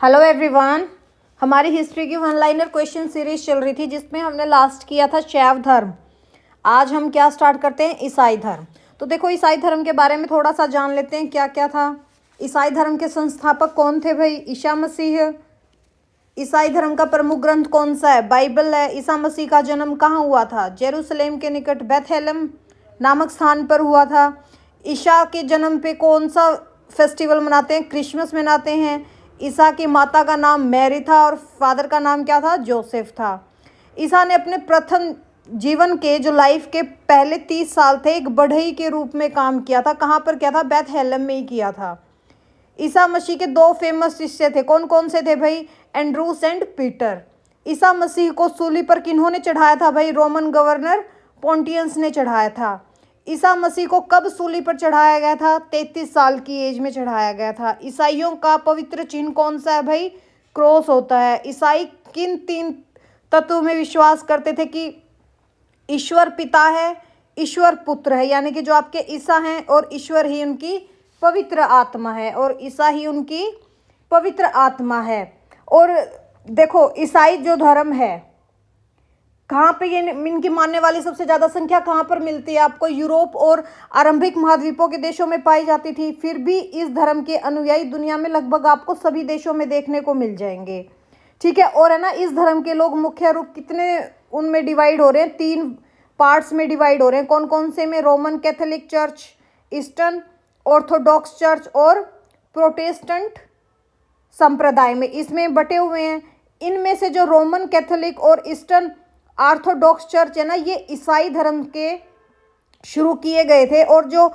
Hello everyone. हमारी history की one liner question series चल रही थी जिसमें हमने लास्ट किया था शैव धर्म। आज हम क्या स्टार्ट करते हैं, ईसाई धर्म। तो देखो, ईसाई धर्म के बारे में थोड़ा सा जान लेते हैं क्या क्या था। ईसाई धर्म के संस्थापक कौन थे भाई? ईसा मसीह। ईसाई धर्म का प्रमुख ग्रंथ कौन सा है? बाइबल है। ईसा मसीह का जन्म कहाँ हुआ था? जेरूसलेम के निकट बेथलेहम नामक स्थान पर हुआ था। ईसा के जन्म पे कौन सा फेस्टिवल मनाते हैं? क्रिसमस मनाते हैं। ईसा की माता का नाम मैरी था और फादर का नाम क्या था? जोसेफ था। ईसा ने अपने प्रथम जीवन के जो लाइफ के पहले 30 साल थे एक बढ़ई के रूप में काम किया था। कहाँ पर किया था? बेथलेहम में ही किया था। ईसा मसीह के दो फेमस शिष्य थे। कौन कौन से थे भाई? Andrews and Peter. ईसा मसीह को सूली पर किन्होंने चढ़ाया था भाई? रोमन गवर्नर पोंटियस ने चढ़ाया था। ईसा मसीह को कब सूली पर चढ़ाया गया था? 33 साल की एज में चढ़ाया गया था। ईसाइयों का पवित्र चिन्ह कौन सा है भाई? क्रॉस होता है। ईसाई किन 3 तत्वों में विश्वास करते थे कि ईश्वर पिता है, ईश्वर पुत्र है, यानी कि जो आपके ईसा हैं, और ईश्वर ही उनकी पवित्र आत्मा है, और ईसा ही उनकी पवित्र आत्मा है। और देखो, ईसाई जो धर्म है, कहाँ पे ये इनकी मानने वाली सबसे ज़्यादा संख्या कहाँ पर मिलती है आपको? यूरोप और आरंभिक महाद्वीपों के देशों में पाई जाती थी। फिर भी इस धर्म के अनुयायी दुनिया में लगभग आपको सभी देशों में देखने को मिल जाएंगे। ठीक है। और है ना, इस धर्म के लोग मुख्य रूप कितने उनमें डिवाइड हो रहे हैं? 3 पार्ट्स में डिवाइड हो रहे हैं। कौन कौन से में? Roman Catholic church, eastern Orthodox church और प्रोटेस्टेंट संप्रदाय में इसमें बटे हुए हैं। इनमें से जो रोमन कैथोलिक और ईस्टर्न ऑर्थोडॉक्स चर्च है ना, ये ईसाई धर्म के शुरू किए गए थे। और जो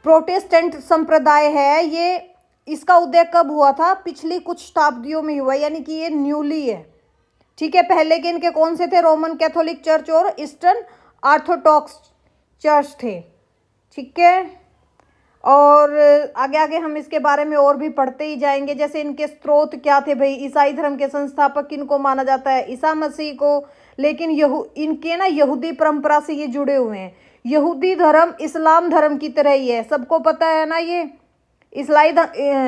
प्रोटेस्टेंट संप्रदाय है, ये इसका उदय कब हुआ था? पिछली कुछ शताब्दियों में हुआ, यानी कि ये न्यूली है। ठीक है। पहले के इनके कौन से थे? रोमन कैथोलिक चर्च और ईस्टर्न ऑर्थोडॉक्स चर्च थे। ठीक है। और आगे आगे हम इसके बारे में और भी पढ़ते ही जाएंगे। जैसे इनके स्रोत क्या थे भाई? ईसाई धर्म के संस्थापक किनको माना जाता है? ईसा मसीह को। लेकिन इनके ना यहूदी परंपरा से ये जुड़े हुए हैं। यहूदी धर्म इस्लाम धर्म की तरह ही है, सबको पता है ना। ये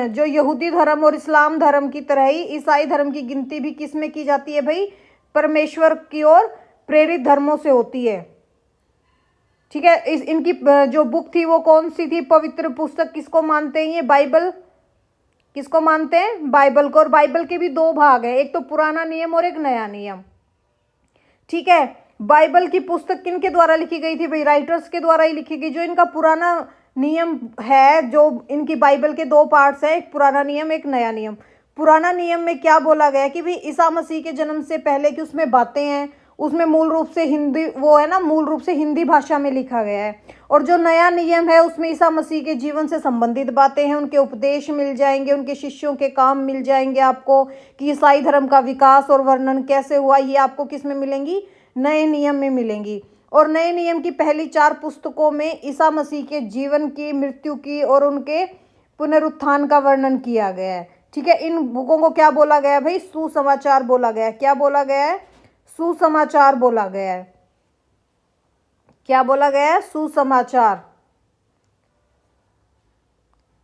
जो यहूदी धर्म और इस्लाम धर्म की तरह ही ईसाई धर्म की गिनती भी किस में की जाती है भाई? परमेश्वर की ओर प्रेरित धर्मों से होती है। ठीक है। इनकी जो बुक थी वो कौन सी थी? पवित्र पुस्तक किसको मानते हैं ये? बाइबल। किसको मानते हैं? बाइबल को। और बाइबल के भी 2 भाग हैं, एक तो पुराना नियम और एक नया नियम। ठीक है। बाइबल की पुस्तक किनके द्वारा लिखी गई थी भाई? राइटर्स के द्वारा ही लिखी गई। जो इनका पुराना नियम है, जो इनकी बाइबल के 2 पार्ट्स हैं, एक पुराना नियम एक नया नियम। पुराना नियम में क्या बोला गया कि भाई ईसा मसीह के जन्म से पहले की उसमें बातें हैं, उसमें मूल रूप से हिंदी वो है ना, मूल रूप से हिंदी भाषा में लिखा गया है। और जो नया नियम है उसमें ईसा मसीह के जीवन से संबंधित बातें हैं, उनके उपदेश मिल जाएंगे, उनके शिष्यों के काम मिल जाएंगे आपको, कि ईसाई धर्म का विकास और वर्णन कैसे हुआ, ये आपको किस में मिलेंगी? नए नियम में मिलेंगी। और नए नियम की पहली 4 पुस्तकों में ईसा मसीह के जीवन की, मृत्यु की और उनके पुनरुत्थान का वर्णन किया गया है। ठीक है। इन बुकों को क्या बोला गया है भाई? सुसमाचार बोला गया है। क्या बोला गया है? सुसमाचार बोला गया है। क्या बोला गया है? सुसमाचार।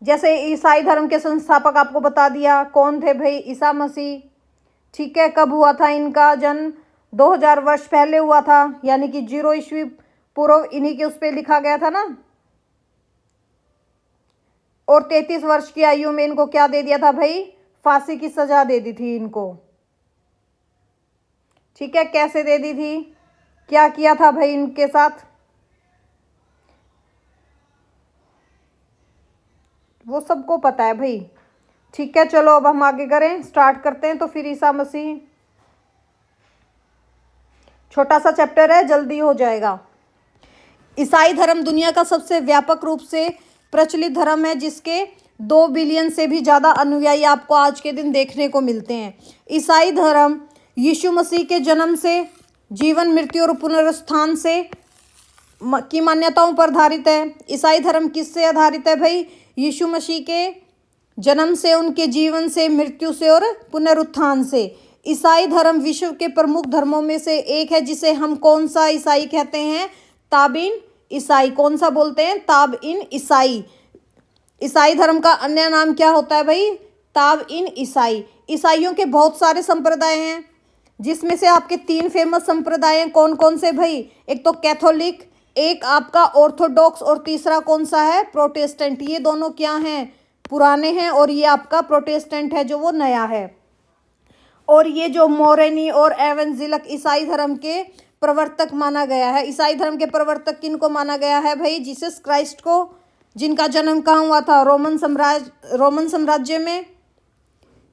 जैसे ईसाई धर्म के संस्थापक आपको बता दिया कौन थे भाई? ईसा मसीह। ठीक है। कब हुआ था इनका जन्म? 2000 वर्ष पहले हुआ था, यानी कि 0 ईस्वी पूर्व इन्हीं के उस पर लिखा गया था ना। और 33 वर्ष की आयु में इनको क्या दे दिया था भाई? फांसी की सजा दे दी थी इनको। ठीक है। कैसे दे दी थी? क्या किया था भाई इनके साथ? वो सबको पता है भाई। ठीक है। चलो अब हम आगे करें, स्टार्ट करते हैं। तो फिर ईसा मसीह, छोटा सा चैप्टर है, जल्दी हो जाएगा। ईसाई धर्म दुनिया का सबसे व्यापक रूप से प्रचलित धर्म है, जिसके 2 बिलियन से भी ज़्यादा अनुयायी आपको आज के दिन देखने को मिलते हैं। ईसाई धर्म यीशु मसीह के जन्म से, जीवन, मृत्यु और पुनरुत्थान से की मान्यताओं पर आधारित है। ईसाई धर्म किससे आधारित है भाई? यीशु मसीह के जन्म से, उनके जीवन से, मृत्यु से और पुनरुत्थान से। ईसाई धर्म विश्व के प्रमुख धर्मों में से एक है, जिसे हम कौन सा ईसाई कहते हैं? ताबिन ईसाई। कौन सा बोलते हैं? ताबिन ईसाई। ईसाई धर्म का अन्य नाम क्या होता है भाई? ताब इन ईसाई, ईसाइयों के बहुत सारे संप्रदाय हैं, जिसमें से आपके 3 फेमस संप्रदाय हैं। कौन कौन से भाई? एक तो कैथोलिक, एक आपका ऑर्थोडॉक्स, और तीसरा कौन सा है? प्रोटेस्टेंट। ये दोनों क्या हैं? पुराने हैं, और ये आपका प्रोटेस्टेंट है जो वो नया है। और ये जो मोरेनी और एवेंजेलिक ईसाई धर्म के प्रवर्तक माना गया है। ईसाई धर्म के प्रवर्तक किन को माना गया है भाई? जीसस क्राइस्ट को, जिनका जन्म कहाँ हुआ था? रोमन साम्राज्य में।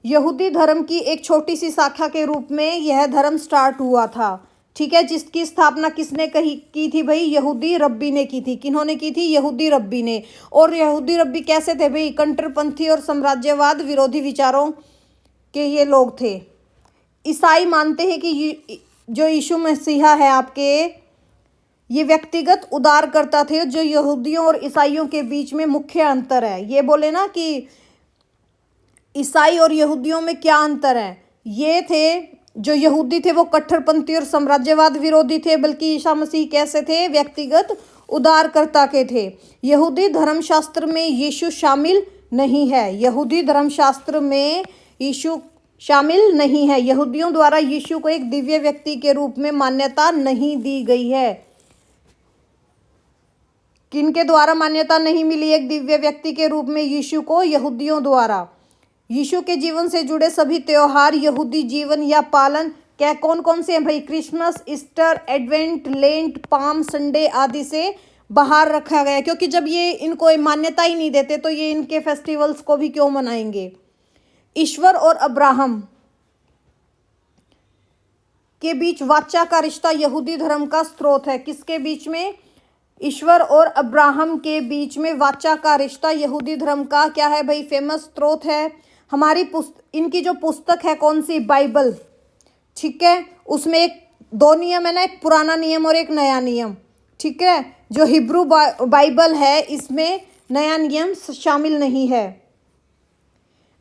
यहूदी धर्म की एक छोटी सी शाखा के रूप में यह धर्म स्टार्ट हुआ था, ठीक है, जिसकी स्थापना किसने की थी भाई? यहूदी रब्बी ने की थी। किन्होंने की थी? यहूदी रब्बी ने। और यहूदी रब्बी कैसे थे भाई? कट्टरपंथी और साम्राज्यवाद विरोधी विचारों के ये लोग थे। ईसाई मानते हैं कि जो यीशु मसीहा है आपके, ये व्यक्तिगत उद्धारकर्ता थे। जो यहूदियों और ईसाइयों के बीच में मुख्य अंतर है, ये बोले ना कि ईसाई और यहूदियों में क्या अंतर है, ये थे जो यहूदी थे वो कट्टरपंथी और साम्राज्यवाद विरोधी थे, बल्कि ईसा मसीह कैसे थे? व्यक्तिगत उद्धारकर्ता के थे। यहूदी धर्मशास्त्र में यीशु शामिल नहीं है। यहूदी धर्मशास्त्र में यीशु शामिल नहीं है। यहूदियों द्वारा यीशु को एक दिव्य व्यक्ति के रूप में मान्यता नहीं दी गई है। किनके द्वारा मान्यता नहीं मिली एक दिव्य व्यक्ति के रूप में यीशु को? यहूदियों द्वारा। यीशु के जीवन से जुड़े सभी त्योहार यहूदी जीवन या पालन क्या कौन कौन से हैं भाई? Christmas, Easter, advent, lent, palm Sunday आदि से बाहर रखा गया, क्योंकि जब ये इनको मान्यता ही नहीं देते तो ये इनके फेस्टिवल्स को भी क्यों मनाएंगे? ईश्वर और अब्राहम के बीच वाचा का रिश्ता यहूदी धर्म का स्रोत है। किसके बीच में? ईश्वर और अब्राहम के बीच में वाचा का रिश्ता यहूदी धर्म का क्या है भाई? फेमस स्रोत है। हमारी इनकी जो पुस्तक है कौन सी? बाइबल, ठीक है, उसमें 2 नियम है ना, एक पुराना नियम और एक नया नियम, ठीक है। जो हिब्रू बाइबल है इसमें नया नियम शामिल नहीं है।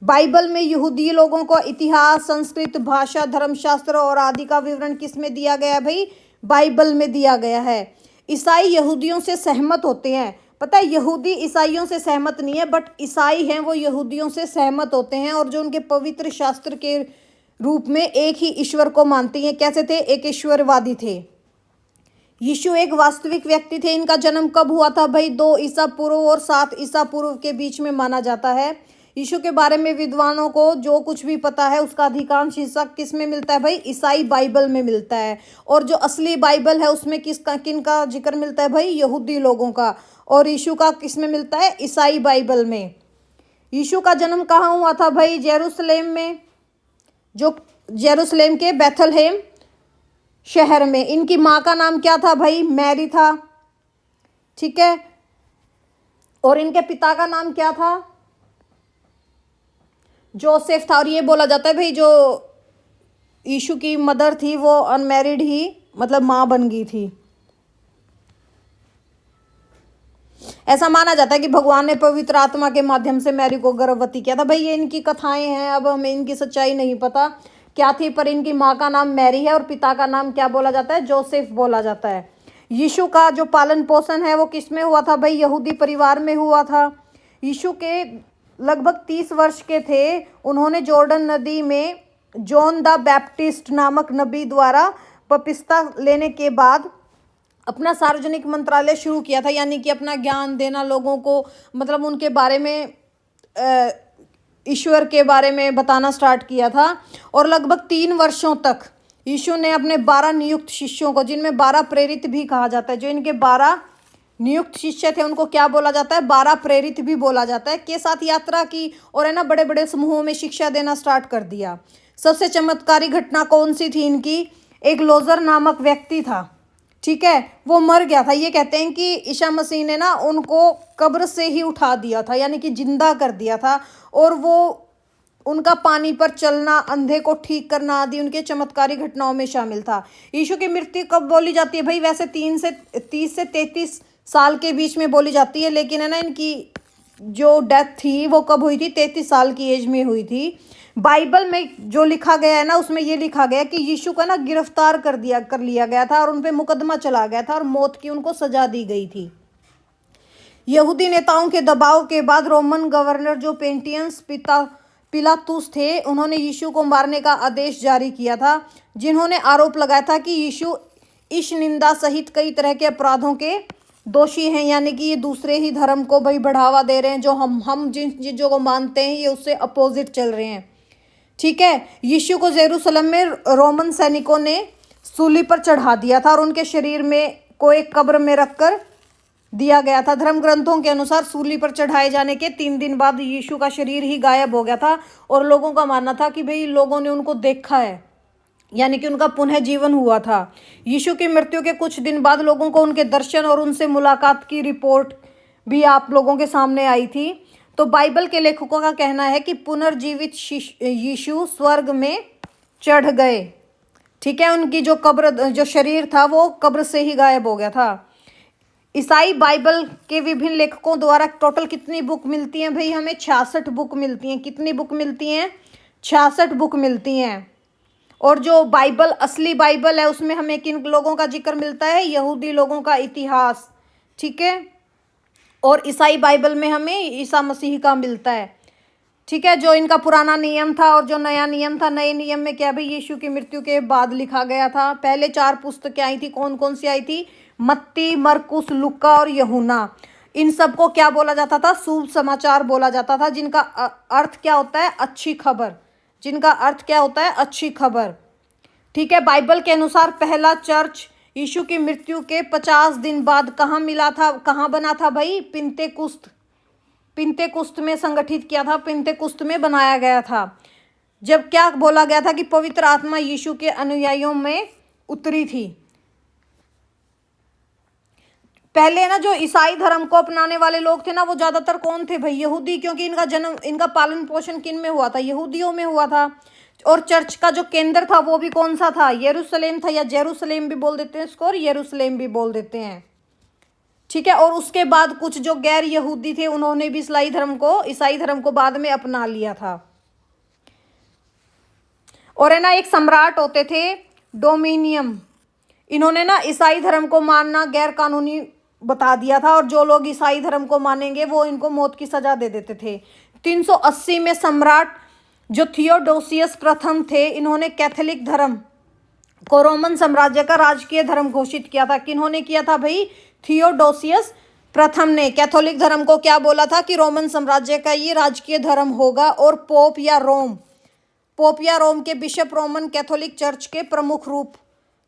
बाइबल में यहूदी लोगों को इतिहास, संस्कृत, भाषा, धर्मशास्त्र और आदि का विवरण किस में दिया गया भाई? बाइबल में दिया गया है। ईसाई यहूदियों से सहमत होते हैं। पता है, यहूदी ईसाइयों से सहमत नहीं है, बट ईसाई हैं वो यहूदियों से सहमत होते हैं, और जो उनके पवित्र शास्त्र के रूप में एक ही ईश्वर को मानते हैं। कैसे थे? एक ईश्वरवादी थे। यीशु एक वास्तविक व्यक्ति थे। इनका जन्म कब हुआ था भाई? 2 ईसा पूर्व और 7 ईसा पूर्व के बीच में माना जाता है। यीशु के बारे में विद्वानों को जो कुछ भी पता है उसका अधिकांश हिस्सा किस में मिलता है भाई? ईसाई बाइबल में मिलता है। और जो असली बाइबल है उसमें किन का जिक्र मिलता है भाई? यहूदी लोगों का। और यीशु का किस में मिलता है? ईसाई बाइबल में। यीशु का जन्म कहाँ हुआ था भाई? जेरूसलेम में, जो जेरूसलेम के बेथलहेम शहर में। इनकी माँ का नाम क्या था भाई? मैरी था, ठीक है। और इनके पिता का नाम क्या था? जोसेफ था। और ये बोला जाता है भाई जो यीशु की मदर थी वो अनमैरिड ही, मतलब माँ बन गई थी। ऐसा माना जाता है कि भगवान ने पवित्र आत्मा के माध्यम से मैरी को गर्भवती किया था। भाई ये इनकी कथाएं हैं, अब हमें इनकी सच्चाई नहीं पता क्या थी, पर इनकी माँ का नाम मैरी है और पिता का नाम क्या बोला जाता है? जोसेफ बोला जाता है। यीशु का जो पालन पोषण है वो किस में हुआ था भाई? यहूदी परिवार में हुआ था। यीशु के लगभग 30 वर्ष के थे, उन्होंने नदी में जॉन द बैप्टिस्ट नामक नबी द्वारा बपतिस्मा लेने के बाद अपना सार्वजनिक मंत्रालय शुरू किया था, यानी कि अपना ज्ञान देना लोगों को, मतलब उनके बारे में, ईश्वर के बारे में बताना स्टार्ट किया था। और लगभग 3 वर्षों तक यीशु ने अपने 12 नियुक्त शिष्यों को, जिनमें 12 प्रेरित भी कहा जाता है, जो इनके 12 नियुक्त शिष्य थे उनको क्या बोला जाता है? 12 प्रेरित भी बोला जाता है, के साथ यात्रा की और है ना बड़े बड़े समूहों में शिक्षा देना स्टार्ट कर दिया। सबसे चमत्कारी घटना कौन सी थी इनकी? एक लोजर नामक व्यक्ति था, ठीक है, वो मर गया था। ये कहते हैं कि ईसा मसीह ने ना उनको कब्र से ही उठा दिया था, यानी कि जिंदा कर दिया था। और वो उनका पानी पर चलना, अंधे को ठीक करना आदि उनके चमत्कारी घटनाओं में शामिल था। यीशु की मृत्यु कब बोली जाती है भाई? वैसे 30 से 33 साल के बीच में बोली जाती है, लेकिन है ना इनकी जो डेथ थी वो कब हुई थी? 33 साल की एज में हुई थी। बाइबल में जो लिखा गया है ना उसमें ये लिखा गया कि यीशु को ना गिरफ्तार कर लिया गया था और उन पे मुकदमा चला गया था और मौत की उनको सजा दी गई थी। यहूदी नेताओं के दबाव के बाद रोमन गवर्नर जो पिलातुस थे, उन्होंने यीशु को मारने का आदेश जारी किया था, जिन्होंने आरोप लगाया था कि यीशु ईश निंदा सहित कई तरह के अपराधों के दोषी हैं, यानी कि ये दूसरे ही धर्म को भाई बढ़ावा दे रहे हैं, जो हम जिन चीज़ों को मानते हैं ये उससे अपोजिट चल रहे हैं। ठीक है, यीशु को जेरूसलम में रोमन सैनिकों ने सूली पर चढ़ा दिया था और उनके शरीर में को एक कब्र में रखकर दिया गया था। धर्म ग्रंथों के अनुसार सूली पर चढ़ाए जाने के 3 दिन बाद यीशु का शरीर ही गायब हो गया था और लोगों का मानना था कि भाई लोगों ने उनको देखा है, यानी कि उनका पुनः जीवन हुआ था। यीशु की मृत्यु के कुछ दिन बाद लोगों को उनके दर्शन और उनसे मुलाकात की रिपोर्ट भी आप लोगों के सामने आई थी। तो बाइबल के लेखकों का कहना है कि पुनर्जीवित यीशु स्वर्ग में चढ़ गए। ठीक है, उनकी जो शरीर था वो कब्र से ही गायब हो गया था। ईसाई बाइबल के विभिन्न लेखकों द्वारा टोटल कितनी बुक मिलती हैं भाई? हमें 66 बुक मिलती हैं। कितनी बुक मिलती हैं? 66 बुक मिलती हैं। और जो बाइबल असली बाइबल है उसमें हमें किन लोगों का जिक्र मिलता है? यहूदी लोगों का इतिहास। ठीक है, और ईसाई बाइबल में हमें ईसा मसीह का मिलता है। ठीक है, जो इनका पुराना नियम था और जो नया नियम था, नए नियम में क्या भाई यीशु की मृत्यु के बाद लिखा गया था। पहले 4 पुस्तकें आई थी, कौन कौन सी आई थी? मत्ती, मरकुस, लुका और यूहन्ना। इन सबको क्या बोला जाता था? शुभ समाचार बोला जाता था, जिनका अर्थ क्या होता है? अच्छी खबर। जिनका अर्थ क्या होता है? अच्छी खबर। ठीक है, बाइबल के अनुसार पहला चर्च यीशु की मृत्यु के 50 दिन बाद कहाँ मिला था, कहाँ बना था भाई? पिन्तेकुस्त में संगठित किया था, पिन्तेकुस्त में बनाया गया था। जब क्या बोला गया था कि पवित्र आत्मा यीशु के अनुयायियों में उतरी थी। पहले ना जो ईसाई धर्म को अपनाने वाले लोग थे ना, वो ज्यादातर कौन थे भाई? यहूदी, क्योंकि इनका पालन पोषण किन में हुआ था? यहूदियों में हुआ था। और चर्च का जो केंद्र था वो भी कौन सा था? यरूशलेम था, या जेरूशलेम भी बोल देते हैं इसको और यरूशलेम भी बोल देते हैं। ठीक है, और उसके बाद कुछ जो गैर यहूदी थे उन्होंने भी ईसाई धर्म को बाद में अपना लिया था। और है ना, एक सम्राट होते थे डोमिनियम, इन्होंने ना ईसाई धर्म को मानना गैर कानूनी बता दिया था, और जो लोग ईसाई धर्म को मानेंगे वो इनको मौत की सजा दे देते थे। 380 में सम्राट जो थियोडोसियस प्रथम थे, इन्होंने कैथोलिक धर्म को रोमन साम्राज्य का राजकीय धर्म घोषित किया था। किन्होंने किया था भाई? थियोडोसियस प्रथम ने कैथोलिक धर्म को क्या बोला था कि रोमन साम्राज्य का ये राजकीय धर्म होगा, और पोप या रोम के बिशप रोमन कैथोलिक चर्च के प्रमुख रूप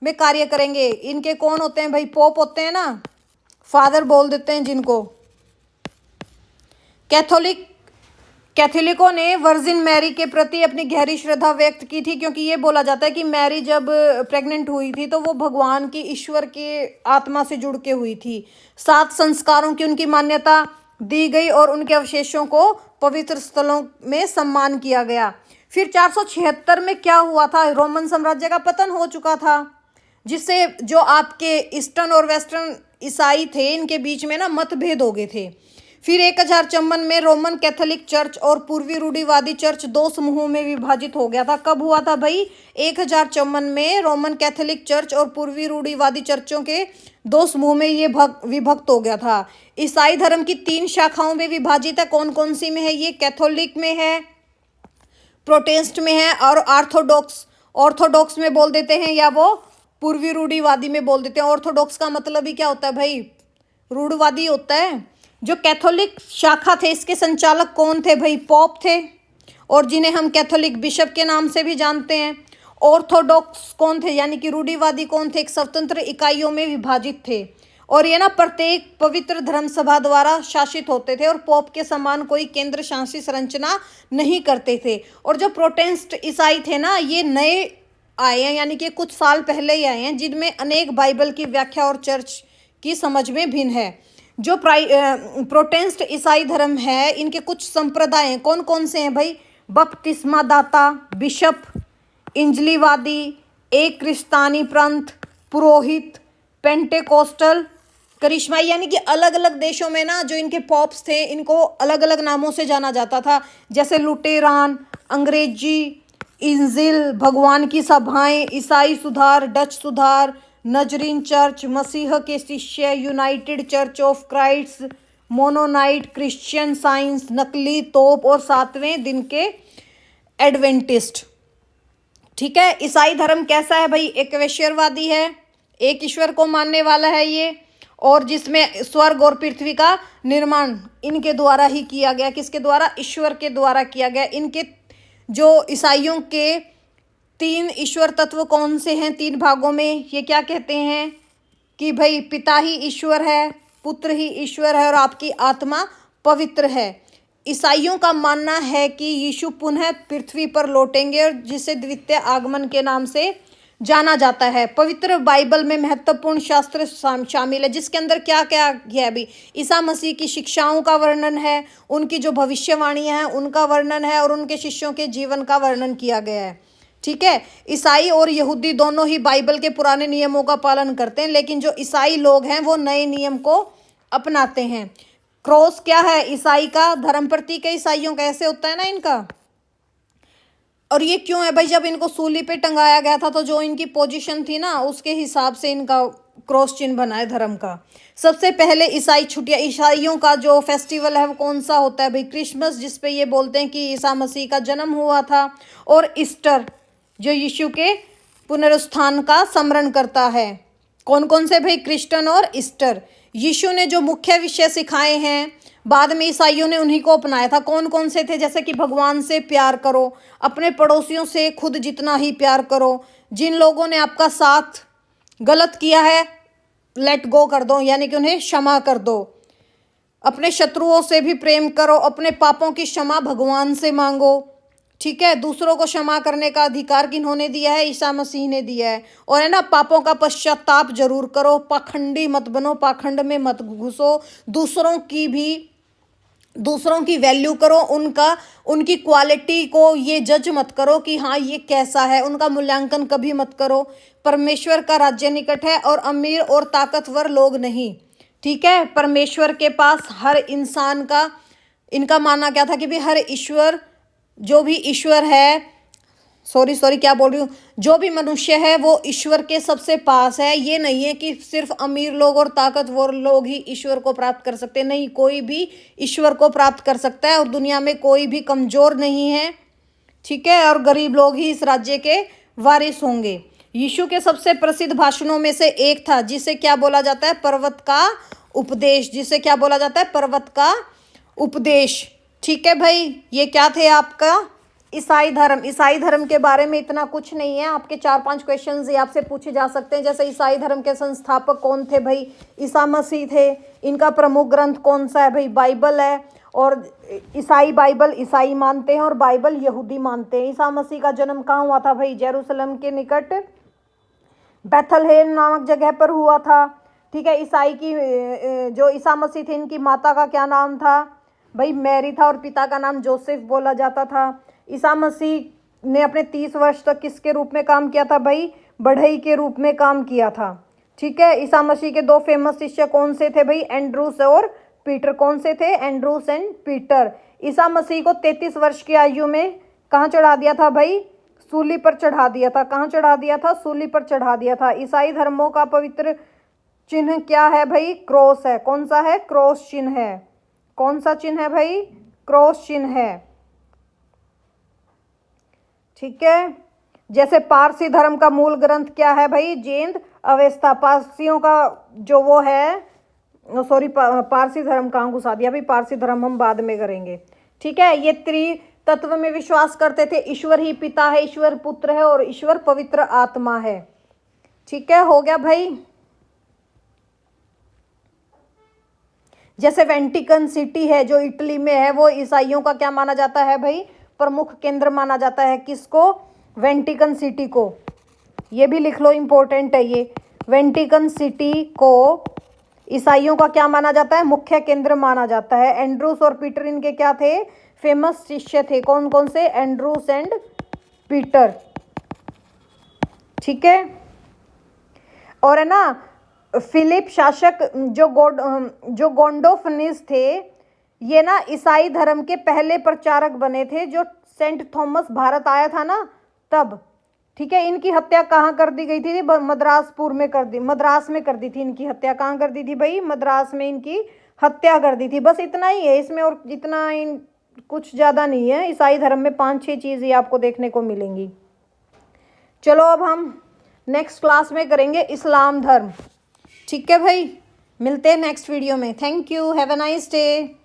में कार्य करेंगे। इनके कौन होते हैं भाई? पोप होते हैं ना, फादर बोल देते हैं जिनको। कैथोलिकों ने वर्जिन मैरी के प्रति अपनी गहरी श्रद्धा व्यक्त की थी, क्योंकि ये बोला जाता है कि मैरी जब प्रेग्नेंट हुई थी तो वो भगवान की, ईश्वर के आत्मा से जुड़ के हुई थी। 7 संस्कारों की उनकी मान्यता दी गई और उनके अवशेषों को पवित्र स्थलों में सम्मान किया गया। फिर 476 में क्या हुआ था? रोमन साम्राज्य का पतन हो चुका था, जिससे जो आपके ईस्टर्न और वेस्टर्न ईसाई थे इनके बीच में ना मतभेद हो गए थे। फिर 1054 में रोमन कैथोलिक चर्च और पूर्वी रूढ़िवादी चर्च 2 समूहों में विभाजित हो गया था। कब हुआ था भाई? 1054 में रोमन कैथोलिक चर्च और पूर्वी रूढ़िवादी चर्चों के 2 समूह में ये विभक्त हो गया था। ईसाई धर्म की 3 शाखाओं में विभाजित है। कौन कौन सी में है ये? कैथोलिक में है, प्रोटेस्टेंट में है और ऑर्थोडॉक्स में बोल देते हैं, या वो पूर्वी रूढ़िवादी में बोल देते हैं। ऑर्थोडॉक्स का मतलब ही क्या होता है भाई? रूढ़िवादी होता है। जो कैथोलिक शाखा थे इसके संचालक कौन थे भाई? पोप थे, और जिन्हें हम कैथोलिक बिशप के नाम से भी जानते हैं। ऑर्थोडॉक्स कौन थे, यानी कि रूढ़िवादी कौन थे? एक स्वतंत्र इकाइयों में विभाजित थे, और ये ना प्रत्येक पवित्र धर्म सभा द्वारा शासित होते थे और पोप के समान कोई केंद्र शासित संरचना नहीं करते थे। और जो प्रोटेस्टेंट ईसाई थे ना, ये नए आए हैं, यानी कि कुछ साल पहले ही आए हैं, जिनमें अनेक बाइबल की व्याख्या और चर्च की समझ में भिन्न है। जो प्रोटेस्टेंट ईसाई धर्म है, इनके कुछ संप्रदाय हैं। कौन कौन से हैं भाई? बपतिस्मा दाता, बिशप, इंजलीवादी, एक क्रिस्तानी पंथ, पुरोहित, पेंटेकोस्टल, करिश्माई, यानी कि अलग अलग देशों में ना जो इनके पॉप्स थे इनको अलग अलग नामों से जाना जाता था, जैसे लुटेरान, अंग्रेजी इंजिल, भगवान की सभाएं, ईसाई सुधार, डच सुधार, नजरीन चर्च, मसीह के शिष्य, United Church of Christ, Mennonite, Christian Science, नकली तोप और 7वें दिन के एडवेंटिस्ट। ठीक है, ईसाई धर्म कैसा है भाई? एक ईश्वरवादी है, एक ईश्वर को मानने वाला है ये, और जिसमें स्वर्ग और पृथ्वी का निर्माण इनके द्वारा ही किया गया। किसके द्वारा? ईश्वर के द्वारा किया गया। इनके जो ईसाइयों के 3 ईश्वर तत्व कौन से हैं 3 भागों में? ये क्या कहते हैं कि भाई पिता ही ईश्वर है, पुत्र ही ईश्वर है और आपकी आत्मा पवित्र है। ईसाइयों का मानना है कि यीशु पुनः पृथ्वी पर लौटेंगे और जिसे द्वितीय आगमन के नाम से जाना जाता है। पवित्र बाइबल में महत्वपूर्ण शास्त्र शामिल है, जिसके अंदर क्या क्या है? अभी ईसा मसीह की शिक्षाओं का वर्णन है, उनकी जो भविष्यवाणियां हैं उनका वर्णन है, और उनके शिष्यों के जीवन का वर्णन किया गया है। ठीक है, ईसाई और यहूदी दोनों ही बाइबल के पुराने नियमों का पालन करते हैं, लेकिन जो ईसाई लोग हैं वो नए नियम को अपनाते हैं। क्रॉस क्या है? ईसाई का धर्म प्रतीक है। ईसाइयों का ऐसे होता है ना इनका। और ये क्यों है भाई? जब इनको सूली पे टंगाया गया था तो जो इनकी पोजीशन थी ना उसके हिसाब से इनका क्रॉस चिन्ह बना है धर्म का। सबसे पहले ईसाई छुट्टियां, ईसाइयों का जो फेस्टिवल है वो कौन सा होता है भाई? क्रिसमस, जिसपे ये बोलते हैं कि ईसा मसीह का जन्म हुआ था, और ईस्टर जो यीशु के पुनरुत्थान का स्मरण करता है। कौन कौन से भाई? क्रिश्चियन और ईस्टर। यीशु ने जो मुख्य विषय सिखाए हैं बाद में ईसाइयों ने उन्हीं को अपनाया था। कौन कौन से थे? जैसे कि भगवान से प्यार करो, अपने पड़ोसियों से खुद जितना ही प्यार करो, जिन लोगों ने आपका साथ गलत किया है लेट गो कर दो, यानी कि उन्हें क्षमा कर दो, अपने शत्रुओं से भी प्रेम करो, अपने पापों की क्षमा भगवान से मांगो। ठीक है, दूसरों को क्षमा करने का अधिकार किन्होंने दिया है? ईसा मसीह ने दिया है। और है ना, पापों का पश्चाताप जरूर करो, पाखंडी मत बनो, पाखंड में मत घुसो, दूसरों की वैल्यू करो, उनकी क्वालिटी को ये जज मत करो कि हाँ ये कैसा है, उनका मूल्यांकन कभी मत करो। परमेश्वर का राज्य निकट है और अमीर और ताकतवर लोग नहीं। ठीक है, परमेश्वर के पास हर इंसान का, इनका मानना क्या था कि भाई हर ईश्वर, जो भी ईश्वर है, क्या बोल रही हूँ, जो भी मनुष्य है वो ईश्वर के सबसे पास है। ये नहीं है कि सिर्फ अमीर लोग और ताकतवर लोग ही ईश्वर को प्राप्त कर सकते, नहीं, कोई भी ईश्वर को प्राप्त कर सकता है, और दुनिया में कोई भी कमजोर नहीं है। ठीक है, और गरीब लोग ही इस राज्य के वारिस होंगे। यीशु के सबसे प्रसिद्ध भाषणों में से एक था जिसे क्या बोला जाता है? पर्वत का उपदेश। जिसे क्या बोला जाता है? पर्वत का उपदेश। ठीक है भाई, ये क्या थे आपका? ईसाई धर्म। ईसाई धर्म के बारे में इतना कुछ नहीं है, आपके 4-5 क्वेश्चन ये आपसे पूछे जा सकते हैं। जैसे ईसाई धर्म के संस्थापक कौन थे भाई? ईसा मसीह थे। इनका प्रमुख ग्रंथ कौन सा है भाई? बाइबल है। और ईसाई बाइबल ईसाई मानते हैं और बाइबल यहूदी मानते हैं। ईसा मसीह का जन्म कहाँ हुआ था भाई? जेरूसलम के निकट बेथलहेम नामक जगह पर हुआ था। ठीक है, ईसाई की जो ईसा मसीह थे इनकी माता का क्या नाम था भाई? मैरी था, और पिता का नाम जोसेफ बोला जाता था। ईसा मसीह ने अपने 30 वर्ष तक किसके रूप में काम किया था भाई? बढ़ई के रूप में काम किया था। ठीक है, ईसा मसीह के 2 फेमस शिष्य कौन से थे भाई? एंड्रूस और पीटर। कौन से थे? Andrews and Peter. ईसा मसीह को 33 वर्ष की आयु में कहाँ चढ़ा दिया था भाई? सूली पर चढ़ा दिया था। कहाँ चढ़ा दिया था? सूली पर चढ़ा दिया था। ईसाई धर्मों का पवित्र चिन्ह क्या है भाई? क्रॉस है। कौन सा है? क्रॉस चिन्ह है। कौन सा चिन्ह है भाई? क्रॉस चिन्ह है। ठीक है, जैसे पारसी धर्म का मूल ग्रंथ क्या है भाई? जेंद अवेस्ता। पारसियों का जो वो है, पारसी धर्म कहाँ घुसा दिया भाई? पारसी धर्म हम बाद में करेंगे। ठीक है, ये त्रितत्व में विश्वास करते थे। ईश्वर ही पिता है, ईश्वर पुत्र है और ईश्वर पवित्र आत्मा है। ठीक है, हो गया भाई। जैसे वेंटिकन सिटी है जो इटली में है, वो ईसाइयों का क्या माना जाता है भाई? प्रमुख केंद्र माना जाता है। किसको? वेंटिकन सिटी को। ये भी लिख लो, इंपॉर्टेंट है ये। वेंटिकन सिटी को ईसाइयों का क्या माना जाता है? मुख्य केंद्र माना जाता है। एंड्रूस और पीटर इनके क्या थे? फेमस शिष्य थे। कौन कौन से? Andrews and Peter. ठीक है, और है ना, फिलिप शासक जो गोंडोफनिस थे, ये ना ईसाई धर्म के पहले प्रचारक बने थे जो सेंट थॉमस भारत आया था ना तब। ठीक है, इनकी हत्या कहाँ कर दी गई थी? मद्रास में कर दी थी इनकी हत्या। कहाँ कर दी थी भाई? मद्रास में इनकी हत्या कर दी थी। बस इतना ही है इसमें, और जितना कुछ ज़्यादा नहीं है। ईसाई धर्म में 5-6 चीज़ ही आपको देखने को मिलेंगी। चलो अब हम नेक्स्ट क्लास में करेंगे इस्लाम धर्म। ठीक है भाई, मिलते हैं नेक्स्ट वीडियो में। Thank you, have a nice day.